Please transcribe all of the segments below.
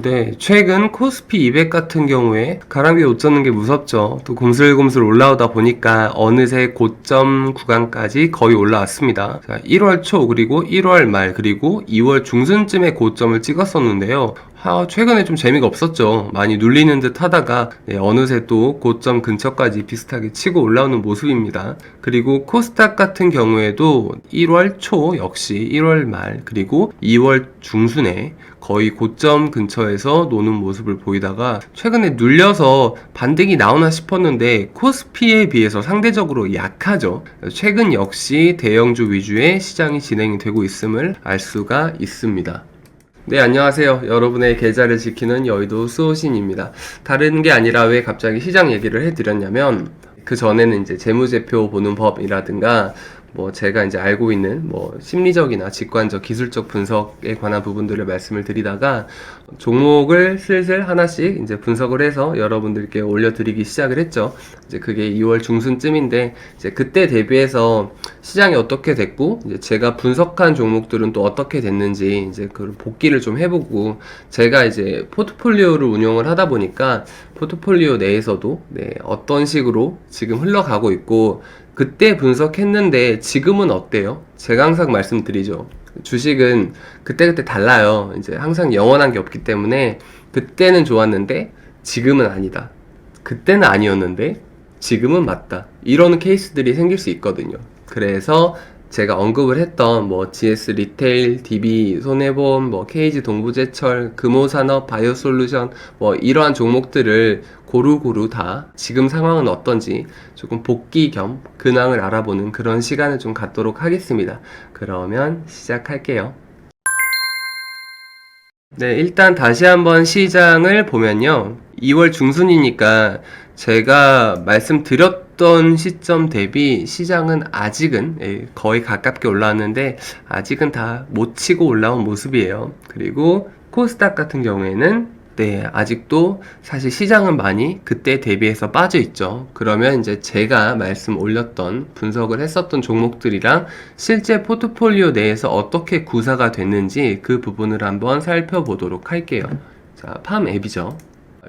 네, 최근 코스피 200 같은 경우에 가랑비에 옷 젖는 게 무섭죠. 또 곰슬곰슬 올라오다 보니까 어느새 고점 구간까지 거의 올라왔습니다. 자, 1월 초 그리고 1월 말 그리고 2월 중순쯤에 고점을 찍었었는데요. 최근에 좀 재미가 없었죠. 많이 눌리는 듯 하다가 어느새 또 고점 근처까지 비슷하게 치고 올라오는 모습입니다. 그리고 코스닥 같은 경우에도 1월 초 역시 1월 말 그리고 2월 중순에 거의 고점 근처에서 노는 모습을 보이다가 최근에 눌려서 반등이 나오나 싶었는데 코스피에 비해서 상대적으로 약하죠. 최근 역시 대형주 위주의 시장이 진행이 되고 있음을 알 수가 있습니다. 네, 안녕하세요. 여러분의 계좌를 지키는 여의도 수호신입니다. 다른 게 아니라 왜 갑자기 시장 얘기를 해드렸냐면 그 전에는 이제 재무제표 보는 법이라든가 제가 이제 알고 있는 심리적이나 직관적, 기술적 분석에 관한 부분들을 말씀을 드리다가 종목을 슬슬 하나씩 이제 분석을 해서 여러분들께 올려드리기 시작을 했죠. 이제 그게 2월 중순쯤인데 이제 그때 대비해서 시장이 어떻게 됐고 이제 제가 분석한 종목들은 또 어떻게 됐는지 이제 그 복기를 좀 해보고 제가 이제 포트폴리오를 운영을 하다 보니까 포트폴리오 내에서도 어떤 식으로 지금 흘러가고 있고 그때 분석했는데 지금은 어때요? 제가 항상 말씀드리죠. 주식은 그때그때 달라요. 이제 항상 영원한 게 없기 때문에 그때는 좋았는데 지금은 아니다. 그때는 아니었는데 지금은 맞다. 이런 케이스들이 생길 수 있거든요. 그래서 제가 언급을 했던 GS 리테일, DB 손해보험, KG 동부제철, 금호산업, 바이오솔루션 이러한 종목들을 고루고루 다 지금 상황은 어떤지 조금 복귀 겸 근황을 알아보는 그런 시간을 좀 갖도록 하겠습니다. 그러면 시작할게요. 네, 일단 다시 한번 시장을 보면요. 2월 중순이니까 제가 말씀드렸던 시점 대비 시장은 아직은 거의 가깝게 올라왔는데 아직은 다 못 치고 올라온 모습이에요. 그리고 코스닥 같은 경우에는 아직도 사실 시장은 많이 그때 대비해서 빠져 있죠. 그러면 이제 제가 말씀 올렸던 분석을 했었던 종목들이랑 실제 포트폴리오 내에서 어떻게 구사가 됐는지 그 부분을 한번 살펴보도록 할게요. 자, 팜 앱이죠.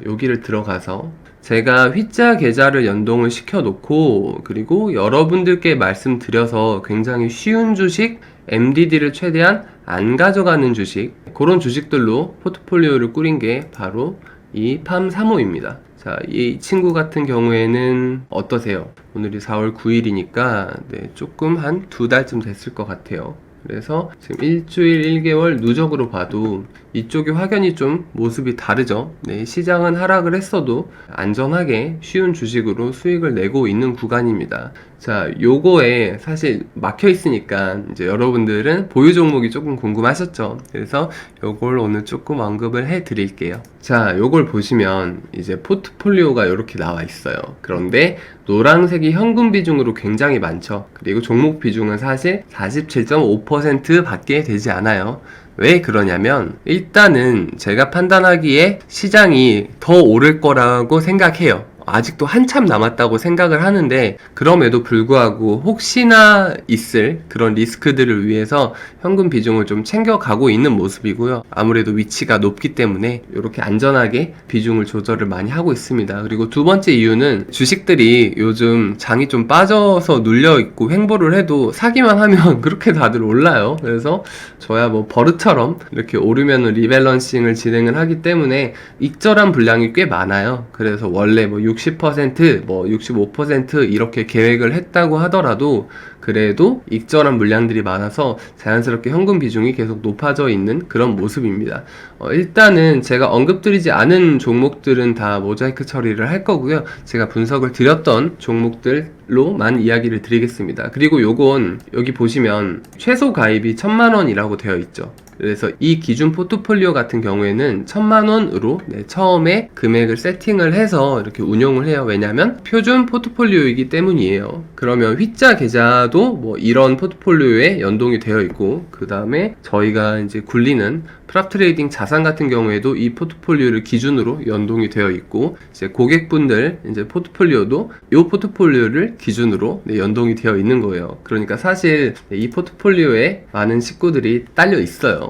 여기를 들어가서 제가 휘자 계좌를 연동을 시켜 놓고 그리고 여러분들께 말씀드려서 굉장히 쉬운 주식 MDD를 최대한 안 가져가는 주식 그런 주식들로 포트폴리오를 꾸린 게 바로 이 팜3호입니다. 자, 이 친구 같은 경우에는 어떠세요? 오늘이 4월 9일이니까 조금 한 2달쯤 됐을 것 같아요. 그래서 지금 일주일, 1개월 누적으로 봐도 이쪽이 확연히 좀 모습이 다르죠. 시장은 하락을 했어도 안전하게 쉬운 주식으로 수익을 내고 있는 구간입니다. 자, 요거에 사실 막혀 있으니까 이제 여러분들은 보유 종목이 조금 궁금하셨죠. 그래서 요걸 오늘 조금 언급을 해 드릴게요. 자, 요걸 보시면 이제 포트폴리오가 이렇게 나와 있어요. 그런데 노란색이 현금 비중으로 굉장히 많죠. 그리고 종목 비중은 사실 47.5% 밖에 되지 않아요. 왜 그러냐면 일단은 제가 판단하기에 시장이 더 오를 거라고 생각해요. 아직도 한참 남았다고 생각을 하는데 그럼에도 불구하고 혹시나 있을 그런 리스크들을 위해서 현금 비중을 좀 챙겨가고 있는 모습이고요. 아무래도 위치가 높기 때문에 이렇게 안전하게 비중을 조절을 많이 하고 있습니다. 그리고 두 번째 이유는 주식들이 요즘 장이 좀 빠져서 눌려있고 횡보를 해도 사기만 하면 그렇게 다들 올라요. 그래서 저야 버릇처럼 이렇게 오르면 리밸런싱을 진행을 하기 때문에 익절한 분량이 꽤 많아요. 그래서 원래 60%, 65% 이렇게 계획을 했다고 하더라도 그래도 익절한 물량들이 많아서 자연스럽게 현금 비중이 계속 높아져 있는 그런 모습입니다. 일단은 제가 언급드리지 않은 종목들은 다 모자이크 처리를 할 거고요. 제가 분석을 드렸던 종목들로만 이야기를 드리겠습니다. 그리고 요건 여기 보시면 최소 가입이 1000만원이라고 되어 있죠. 그래서 이 기준 포트폴리오 같은 경우에는 1000만원으로 처음에 금액을 세팅을 해서 이렇게 운용을 해요. 왜냐면 표준 포트폴리오이기 때문이에요. 그러면 휘자 계좌도 이런 포트폴리오에 연동이 되어 있고 그 다음에 저희가 이제 굴리는 프랍트레이딩 자산 같은 경우에도 이 포트폴리오를 기준으로 연동이 되어 있고 이제 고객분들 이제 포트폴리오도 이 포트폴리오를 기준으로 연동이 되어 있는 거예요. 그러니까 사실 이 포트폴리오에 많은 식구들이 딸려 있어요.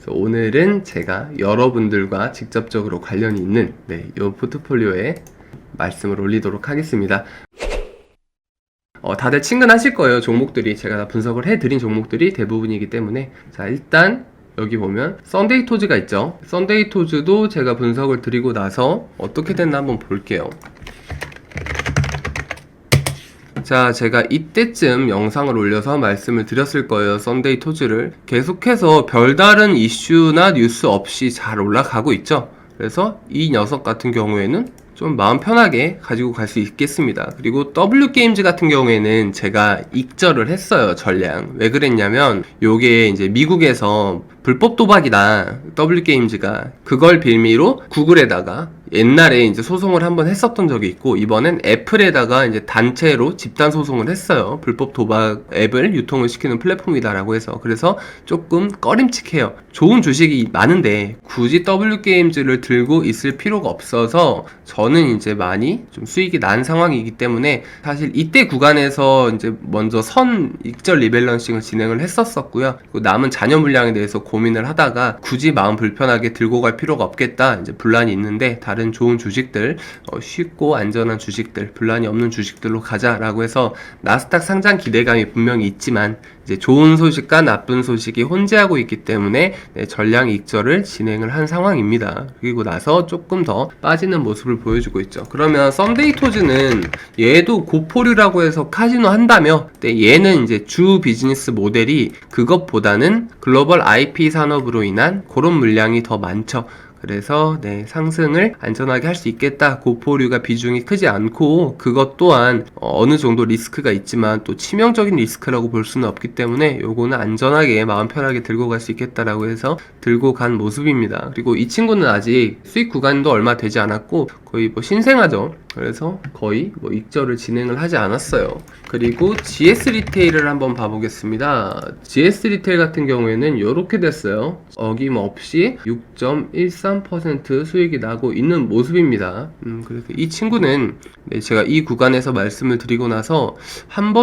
그래서 오늘은 제가 여러분들과 직접적으로 관련이 있는 이 포트폴리오에 말씀을 올리도록 하겠습니다. 다들 친근하실 거예요. 종목들이 제가 다 분석을 해드린 종목들이 대부분이기 때문에. 자, 일단 여기 보면 썬데이 토즈가 있죠. 썬데이 토즈도 제가 분석을 드리고 나서 어떻게 됐나 한번 볼게요. 자, 제가 이때쯤 영상을 올려서 말씀을 드렸을 거예요. 썬데이 토즈를 계속해서 별다른 이슈나 뉴스 없이 잘 올라가고 있죠. 그래서 이 녀석 같은 경우에는 좀 마음 편하게 가지고 갈 수 있겠습니다. 그리고 W게임즈 같은 경우에는 제가 익절을 했어요. 전량. 왜 그랬냐면 요게 이제 미국에서 불법 도박이다. W게임즈가 그걸 빌미로 구글에다가 옛날에 이제 소송을 한번 했었던 적이 있고, 이번엔 애플에다가 이제 단체로 집단 소송을 했어요. 불법 도박 앱을 유통을 시키는 플랫폼이다라고 해서. 그래서 조금 꺼림칙해요. 좋은 주식이 많은데 굳이 W게임즈를 들고 있을 필요가 없어서 저는 이제 많이 좀 수익이 난 상황이기 때문에 사실 이때 구간에서 이제 먼저 선 익절 리밸런싱을 진행을 했었고요. 그리고 남은 잔여 물량에 대해서 고민을 하다가 굳이 마음 불편하게 들고 갈 필요가 없겠다. 이제 분란이 있는데 다른 좋은 주식들, 쉽고 안전한 주식들, 분란이 없는 주식들로 가자라고 해서 나스닥 상장 기대감이 분명히 있지만 이제 좋은 소식과 나쁜 소식이 혼재하고 있기 때문에 전량 익절을 진행을 한 상황입니다. 그리고 나서 조금 더 빠지는 모습을 보여주고 있죠. 그러면 썬데이 토즈는 얘도 고포류라고 해서 카지노 한다며, 근데 얘는 이제 주 비즈니스 모델이 그것보다는 글로벌 IP 산업으로 인한 그런 물량이 더 많죠. 그래서 상승을 안전하게 할 수 있겠다. 고포류가 비중이 크지 않고 그것 또한 어느 정도 리스크가 있지만 또 치명적인 리스크라고 볼 수는 없기 때문에 요거는 안전하게 마음 편하게 들고 갈 수 있겠다라고 해서 들고 간 모습입니다. 그리고 이 친구는 아직 수익 구간도 얼마 되지 않았고 거의 뭐 신생아죠. 그래서 거의 뭐 익절을 진행을 하지 않았어요. 그리고 GS 리테일을 한번 봐보겠습니다. GS 리테일 같은 경우에는 이렇게 됐어요. 어김없이 6.13% 수익이 나고 있는 모습입니다. 그래서 이 친구는 제가 이 구간에서 말씀을 드리고 나서 단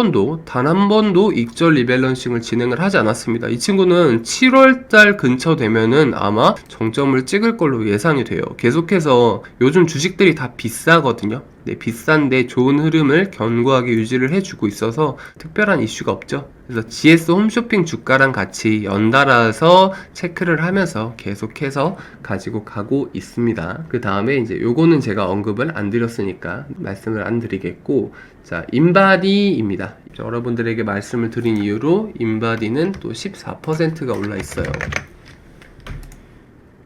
한 번도 익절 리밸런싱을 진행을 하지 않았습니다. 이 친구는 7월달 근처 되면은 아마 정점을 찍을 걸로 예상이 돼요. 계속해서 요즘 주식들이 다 비싸거든요. 비싼데 좋은 흐름을 견고하게 유지를 해주고 있어서 특별한 이슈가 없죠. 그래서 GS 홈쇼핑 주가랑 같이 연달아서 체크를 하면서 계속해서 가지고 가고 있습니다. 그 다음에 이제 요거는 제가 언급을 안 드렸으니까 말씀을 안 드리겠고, 자, 인바디입니다. 여러분들에게 말씀을 드린 이유로 인바디는 또 14%가 올라 있어요.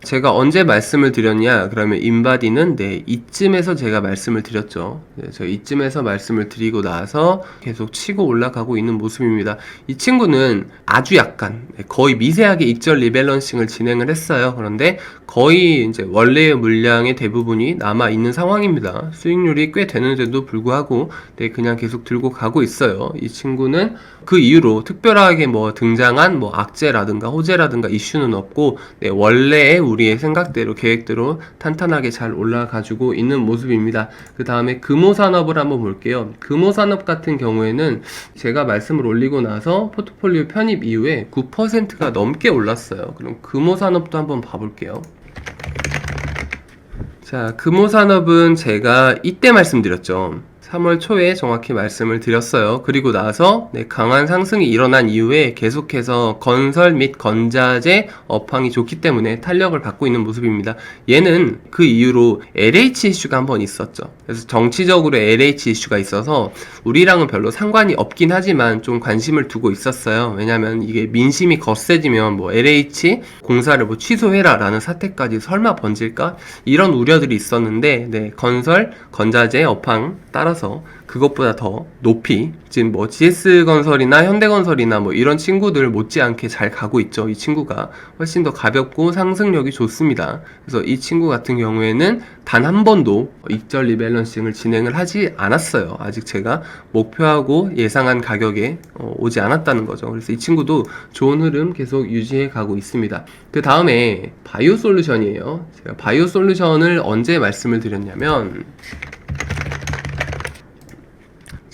제가 언제 말씀을 드렸냐? 그러면 인바디는 이쯤에서 제가 말씀을 드렸죠. 저 이쯤에서 말씀을 드리고 나서 계속 치고 올라가고 있는 모습입니다. 이 친구는 아주 약간 거의 미세하게 익절 리밸런싱을 진행을 했어요. 그런데 거의 이제 원래의 물량의 대부분이 남아 있는 상황입니다. 수익률이 꽤 되는데도 불구하고 그냥 계속 들고 가고 있어요. 이 친구는 그 이후로 특별하게 뭐 등장한 뭐 악재라든가 호재라든가 이슈는 없고 원래의 우리의 생각대로 계획대로 탄탄하게 잘 올라가지고 있는 모습입니다. 그 다음에 금호산업을 한번 볼게요. 금호산업 같은 경우에는 제가 말씀을 올리고 나서 포트폴리오 편입 이후에 9%가 넘게 올랐어요. 그럼 금호산업도 한번 봐볼게요. 자, 금호산업은 제가 이때 말씀드렸죠. 3월 초에 정확히 말씀을 드렸어요. 그리고 나서 강한 상승이 일어난 이후에 계속해서 건설 및 건자재 업황이 좋기 때문에 탄력을 받고 있는 모습입니다. 얘는 그 이후로 LH 이슈가 한번 있었죠. 그래서 정치적으로 LH 이슈가 있어서 우리랑은 별로 상관이 없긴 하지만 좀 관심을 두고 있었어요. 왜냐면 이게 민심이 거세지면 뭐 LH 공사를 뭐 취소해라 라는 사태까지 설마 번질까? 이런 우려들이 있었는데 건설, 건자재 업황 따라서 그것보다 더 높이 지금 뭐 GS건설이나 현대건설이나 뭐 이런 친구들 못지않게 잘 가고 있죠. 이 친구가 훨씬 더 가볍고 상승력이 좋습니다. 그래서 이 친구 같은 경우에는 단 한 번도 익절 리밸런싱을 진행을 하지 않았어요. 아직 제가 목표하고 예상한 가격에 오지 않았다는 거죠. 그래서 이 친구도 좋은 흐름 계속 유지해 가고 있습니다. 그 다음에 바이오솔루션이에요. 제가 바이오솔루션을 언제 말씀을 드렸냐면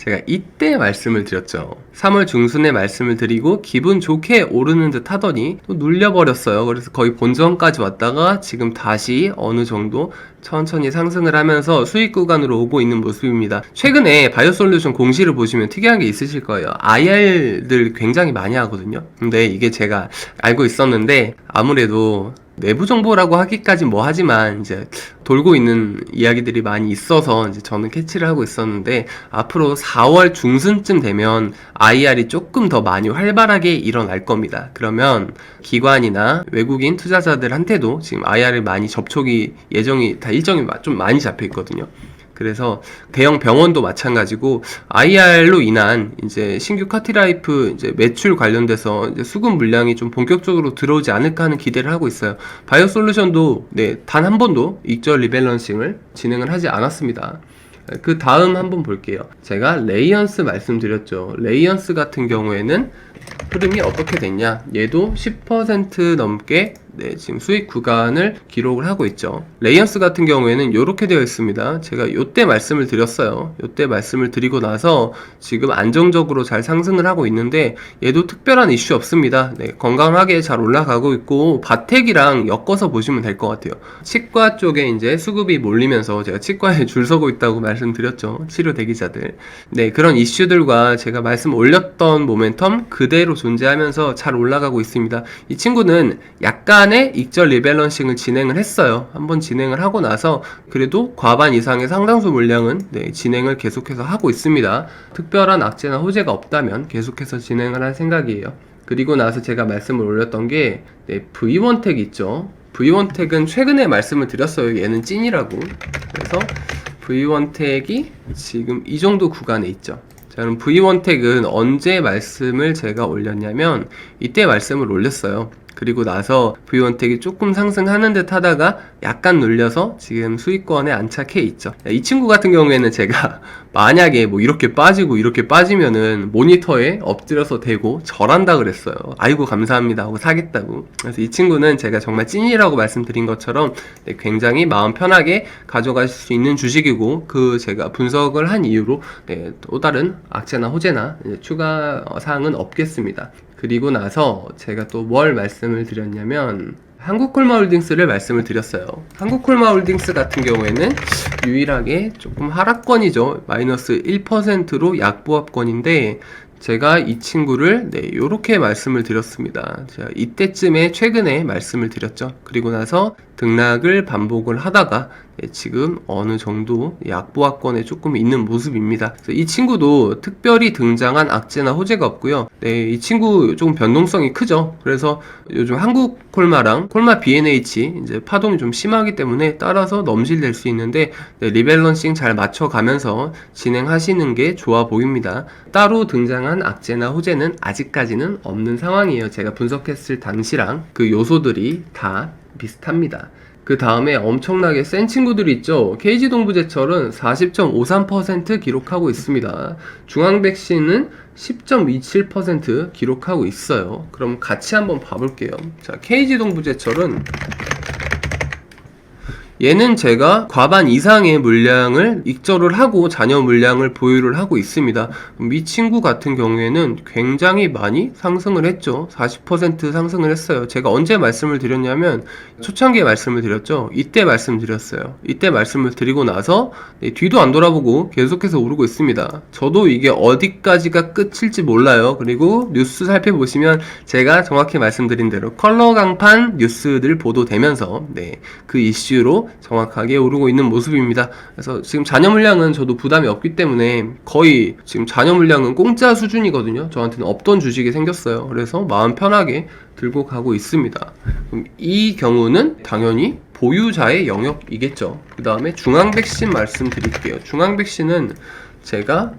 제가 이때 말씀을 드렸죠. 3월 중순에 말씀을 드리고 기분 좋게 오르는 듯 하더니 또 눌려버렸어요. 그래서 거의 본전까지 왔다가 지금 다시 어느 정도 천천히 상승을 하면서 수익 구간으로 오고 있는 모습입니다. 최근에 바이오솔루션 공시를 보시면 특이한 게 있으실 거예요. IR들 굉장히 많이 하거든요. 근데 이게 제가 알고 있었는데 아무래도 내부 정보라고 하기까지 뭐 하지만 이제 돌고 있는 이야기들이 많이 있어서 이제 저는 캐치를 하고 있었는데 앞으로 4월 중순쯤 되면 IR이 조금 더 많이 활발하게 일어날 겁니다. 그러면 기관이나 외국인 투자자들한테도 지금 IR을 많이 접촉이 예정이 다 일정이 좀 많이 잡혀 있거든요. 그래서 대형 병원도 마찬가지고 IR로 인한 이제 신규 카티라이프 이제 매출 관련돼서 이제 수급 물량이 좀 본격적으로 들어오지 않을까 하는 기대를 하고 있어요. 바이오솔루션도 단 한 번도 익절 리밸런싱을 진행을 하지 않았습니다. 그 다음 한번 볼게요. 제가 레이언스 말씀드렸죠. 레이언스 같은 경우에는 흐름이 어떻게 됐냐? 얘도 10% 넘게 지금 수익 구간을 기록을 하고 있죠. 레이언스 같은 경우에는 이렇게 되어 있습니다. 제가 요때 말씀을 드렸어요. 요때 말씀을 드리고 나서 지금 안정적으로 잘 상승을 하고 있는데 얘도 특별한 이슈 없습니다. 건강하게 잘 올라가고 있고 바텍이랑 엮어서 보시면 될 것 같아요. 치과 쪽에 이제 수급이 몰리면서 제가 치과에 줄 서고 있다고 말씀드렸죠. 치료 대기자들. 그런 이슈들과 제가 말씀 올렸던 모멘텀 그대로 존재하면서 잘 올라가고 있습니다. 이 친구는 약간의 익절 리밸런싱을 진행을 했어요. 한번 진행을 하고 나서 그래도 과반 이상의 상당수 물량은 진행을 계속해서 하고 있습니다. 특별한 악재나 호재가 없다면 계속해서 진행을 할 생각이에요. 그리고 나서 제가 말씀을 올렸던 게 V1텍 있죠. V1텍은 최근에 말씀을 드렸어요. 얘는 찐이라고. 그래서 V1텍이 지금 이 정도 구간에 있죠. 자, 그럼 V1텍은 언제 말씀을 제가 올렸냐면 이때 말씀을 올렸어요. 그리고 나서 V1텍이 조금 상승하는 듯 하다가 약간 눌려서 지금 수익권에 안착해 있죠. 이 친구 같은 경우에는 제가 만약에 뭐 이렇게 빠지고 이렇게 빠지면은 모니터에 엎드려서 대고 절한다 그랬어요. 아이고 감사합니다 하고 사겠다고. 그래서 이 친구는 제가 정말 찐이라고 말씀드린 것처럼 굉장히 마음 편하게 가져가실 수 있는 주식이고 그 제가 분석을 한 이유로 또 다른 악재나 호재나 추가 사항은 없겠습니다. 그리고 나서 제가 또 뭘 말씀을 드렸냐면 한국콜마홀딩스를 말씀을 드렸어요. 한국콜마홀딩스 같은 경우에는 유일하게 조금 하락권이죠. 마이너스 1%로 약보합권인데 제가 이 친구를 요렇게 말씀을 드렸습니다. 제가 이때쯤에 최근에 말씀을 드렸죠. 그리고 나서 등락을 반복을 하다가 지금 어느 정도 약보합권에 조금 있는 모습입니다. 그래서 이 친구도 특별히 등장한 악재나 호재가 없고요. 이 친구 조금 변동성이 크죠. 그래서 요즘 한국 콜마랑 콜마 B&H 이제 파동이 좀 심하기 때문에 따라서 넘실될 수 있는데 리밸런싱 잘 맞춰가면서 진행하시는 게 좋아 보입니다. 따로 등장한 악재나 호재는 아직까지는 없는 상황이에요. 제가 분석했을 당시랑 그 요소들이 다 비슷합니다. 그 다음에 엄청나게 센 친구들이 있죠. KG동부제철은 40.53% 기록하고 있습니다. 중앙백신은 10.27% 기록하고 있어요. 그럼 같이 한번 봐볼게요. 자, KG동부제철은 얘는 제가 과반 이상의 물량을 익절을 하고 잔여 물량을 보유를 하고 있습니다. 이 친구 같은 경우에는 굉장히 많이 상승을 했죠. 40% 상승을 했어요. 제가 언제 말씀을 드렸냐면 초창기에 말씀을 드렸죠. 이때 말씀드렸어요. 이때 말씀을 드리고 나서 뒤도 안 돌아보고 계속해서 오르고 있습니다. 저도 이게 어디까지가 끝일지 몰라요. 그리고 뉴스 살펴보시면 제가 정확히 말씀드린 대로 컬러 강판 뉴스들 보도되면서 그 이슈로 정확하게 오르고 있는 모습입니다. 그래서 지금 잔여 물량은 저도 부담이 없기 때문에 거의 지금 잔여 물량은 공짜 수준이거든요. 저한테는 없던 주식이 생겼어요. 그래서 마음 편하게 들고 가고 있습니다. 그럼 이 경우는 당연히 보유자의 영역이겠죠. 그 다음에 중앙백신 말씀드릴게요. 중앙백신은 제가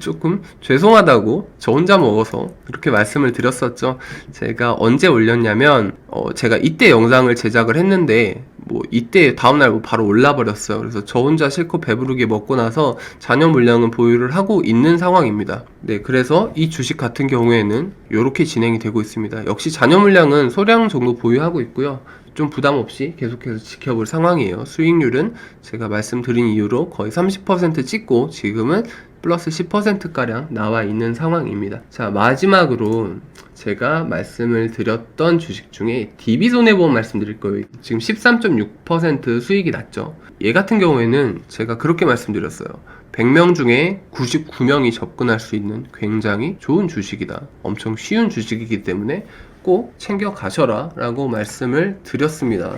조금 죄송하다고 저 혼자 먹어서 그렇게 말씀을 드렸었죠. 제가 언제 올렸냐면 제가 이때 영상을 제작을 했는데 이때 다음날 바로 올라버렸어요. 그래서 저 혼자 실컷 배부르게 먹고 나서 잔여 물량은 보유를 하고 있는 상황입니다. 그래서 이 주식 같은 경우에는 이렇게 진행이 되고 있습니다. 역시 잔여 물량은 소량 정도 보유하고 있고요. 좀 부담 없이 계속해서 지켜볼 상황이에요. 수익률은 제가 말씀드린 이유로 거의 30% 찍고 지금은 플러스 10%가량 나와 있는 상황입니다. 자, 마지막으로 제가 말씀을 드렸던 주식 중에 DB손해보험 말씀드릴 거예요. 지금 13.6% 수익이 났죠. 얘 같은 경우에는 제가 그렇게 말씀드렸어요. 100명 중에 99명이 접근할 수 있는 굉장히 좋은 주식이다. 엄청 쉬운 주식이기 때문에 꼭 챙겨 가셔라 라고 말씀을 드렸습니다.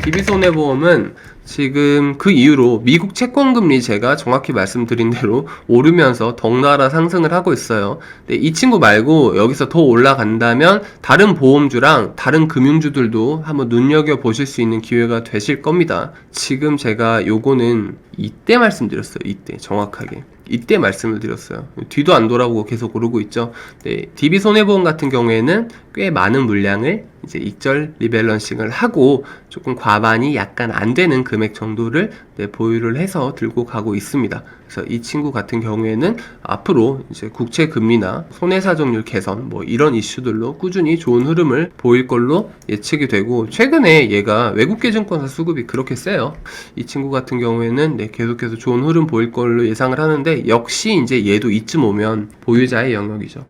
DB손해보험은 지금 그 이후로 미국 채권금리 제가 정확히 말씀드린 대로 오르면서 덩달아 상승을 하고 있어요. 근데 이 친구 말고 여기서 더 올라간다면 다른 보험주랑 다른 금융주들도 한번 눈여겨보실 수 있는 기회가 되실 겁니다. 지금 제가 요거는 이때 말씀드렸어요. 이때 정확하게. 이때 말씀을 드렸어요. 뒤도 안 돌아보고 계속 오르고 있죠. 네, DB손해보험 같은 경우에는 꽤 많은 물량을 이제 익절 리밸런싱을 하고 조금 과반이 약간 안 되는 금액 정도를 보유를 해서 들고 가고 있습니다. 그래서 이 친구 같은 경우에는 앞으로 이제 국채 금리나 손해사정률 개선 뭐 이런 이슈들로 꾸준히 좋은 흐름을 보일 걸로 예측이 되고, 최근에 얘가 외국계 증권사 수급이 그렇게 세요. 이 친구 같은 경우에는 계속해서 좋은 흐름 보일 걸로 예상을 하는데, 역시 이제 얘도 이쯤 오면 보유자의 영역이죠.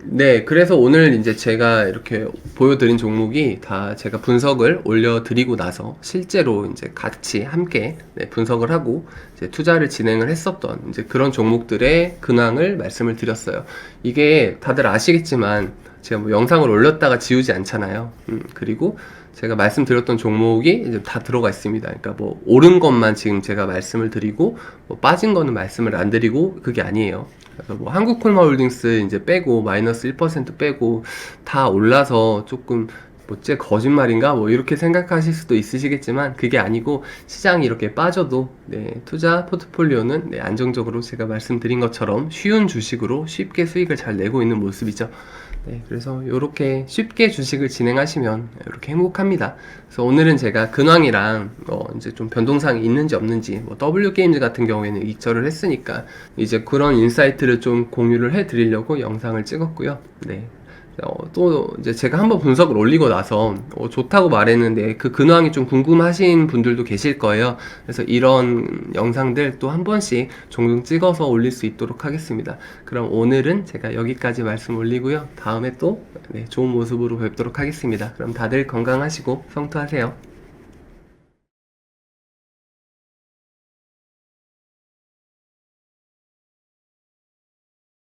네, 그래서 오늘 이제 제가 이렇게 보여드린 종목이 다 제가 분석을 올려드리고 나서 실제로 이제 같이 함께 분석을 하고 이제 투자를 진행을 했었던 이제 그런 종목들의 근황을 말씀을 드렸어요. 이게 다들 아시겠지만 제가 뭐 영상을 올렸다가 지우지 않잖아요. 그리고 제가 말씀드렸던 종목이 이제 다 들어가 있습니다. 그러니까 뭐 오른 것만 지금 제가 말씀을 드리고 뭐 빠진 거는 말씀을 안 드리고 그게 아니에요. 그래서 뭐 한국콜마홀딩스 이제 빼고 마이너스 1% 빼고 다 올라서 조금 뭐째 거짓말인가 뭐 이렇게 생각하실 수도 있으시겠지만 그게 아니고, 시장이 이렇게 빠져도 투자 포트폴리오는 안정적으로 제가 말씀드린 것처럼 쉬운 주식으로 쉽게 수익을 잘 내고 있는 모습이죠. 그래서 이렇게 쉽게 주식을 진행하시면 이렇게 행복합니다. 그래서 오늘은 제가 근황이랑 이제 좀 변동사항이 있는지 없는지, 뭐 W게임즈 같은 경우에는 익절을 했으니까 이제 그런 인사이트를 좀 공유를 해드리려고 영상을 찍었고요. 또 이제 제가 한번 분석을 올리고 나서 좋다고 말했는데 그 근황이 좀 궁금하신 분들도 계실 거예요. 그래서 이런 영상들 또 한 번씩 종종 찍어서 올릴 수 있도록 하겠습니다. 그럼 오늘은 제가 여기까지 말씀 올리고요. 다음에 또 좋은 모습으로 뵙도록 하겠습니다. 그럼 다들 건강하시고 성투하세요.